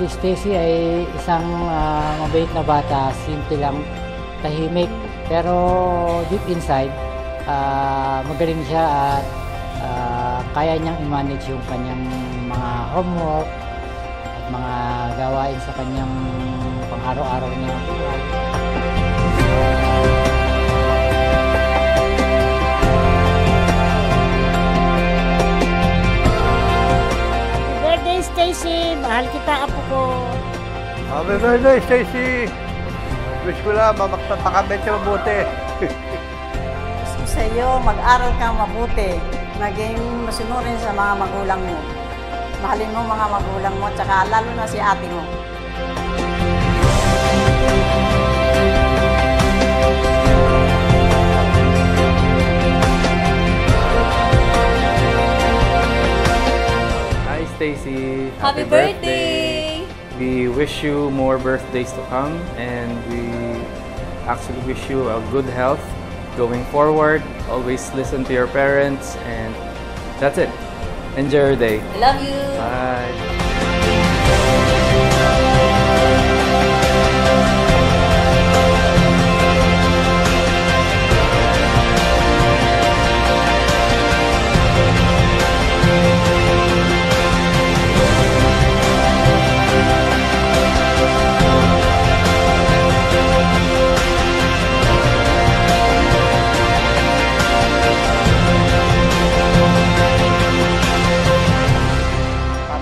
Stacy ay isang mabait na bata, simple lang, tahimik, pero deep inside, magaling siya at kaya niyang i-manage yung kanyang mga homework at mga gawain sa kanyang pang-araw-araw niya. Happy birthday, Stacy! Mahal kita, apo ko! Happy birthday, Stacy! Wish ko lang, makapagpakamit siya mabuti. Gusto sa iyo, mag-aral kang mabuti. Maging masunurin sa mga magulang mo. Mahalin mo mga magulang mo, tsaka lalo na si ate mo. Hi Stacy! Happy birthday! We wish you more birthdays to come, and we actually wish you a good health going forward. Always listen to your parents, and that's it. Enjoy your day. I love you! Bye!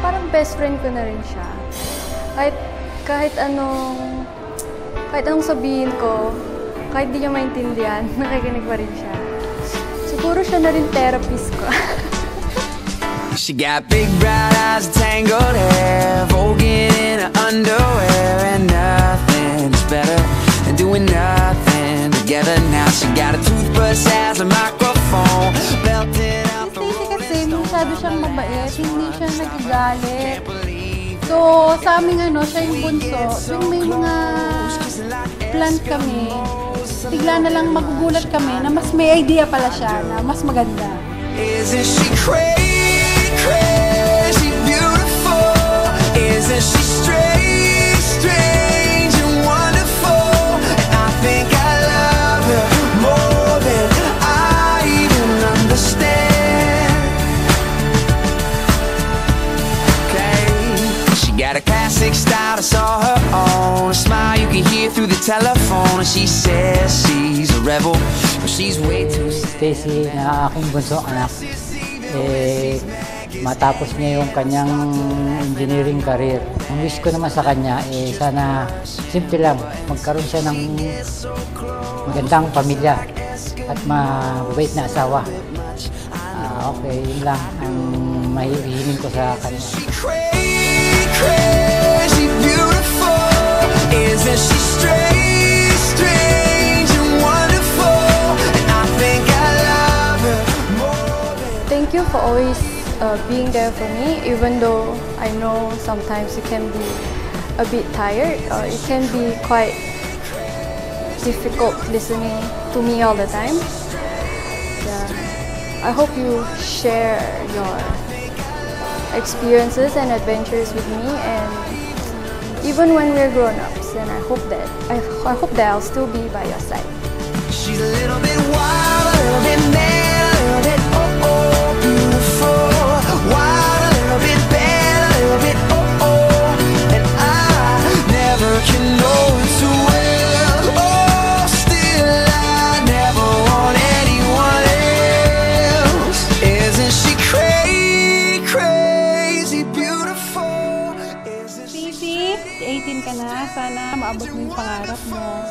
Parang best friend ko na rin siya. Kahit anong sabihin ko, kahit di niya maintindihan, nakikinig pa rin siya. Siguro siya na rin therapist ko. She got big brown eyes and tangled hair, voguing in her underwear, and nothing's better than doing nothing together. Now she got a toothbrush as a microphone, belted out the Stacy kasi masyado siyang mabait, hindi siya nagagalit. So, sa aming siya yung bunso, yung may mga plan kami, bigla na lang magugulat kami na mas may idea pala siya na mas maganda. Isn't she crazy, crazy beautiful? Isn't she strange, strange and wonderful? And I think I love her more than I even understand. Okay, she got a classic style, I saw her on. A smile you can hear through the telephone, and she says she's a rebel, but she's way too Stacy, na aking bunso anak, matapos niya yung kanyang engineering career. Ang wish ko naman sa kanya, sana simple lang, magkaroon siya ng magandang pamilya at mabait na asawa. Okay, yun lang ang mahihingin ko sa kanya. Crazy beautiful, isn't she strange, strange and wonderful? And I think I love her more than... Thank you for always being there for me, even though I know sometimes you can be a bit tired. It can be quite difficult listening to me all the time. I hope you share your experiences and adventures with me, and even when we're grown-ups, and I hope that I'll still be by your side. She's a little bit wild, a little bit mad, a little bit beautiful. Wild, a little bit bad, a little bit and I never can know it too well. Oh, still I never want anyone else. Isn't she crazy, crazy beautiful? Stacy, 18 ka na. Sana maabot mo yung pangarap mo.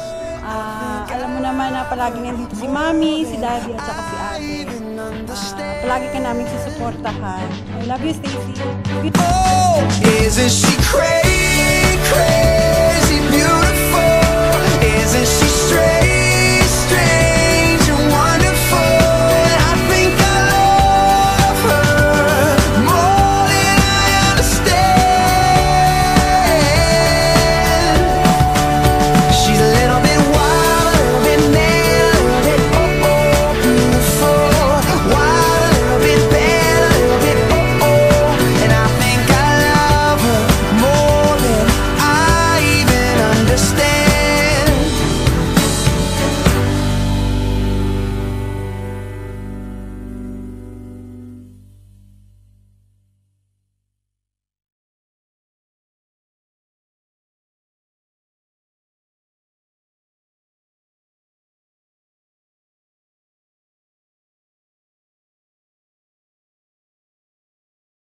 Alam mo naman na palagi nandito si Mami, si Daddy at saka si Ate. Palagi ka namin susuportahan. I love you, Stacy. Oh, isn't she crazy, crazy beautiful? Isn't she straight?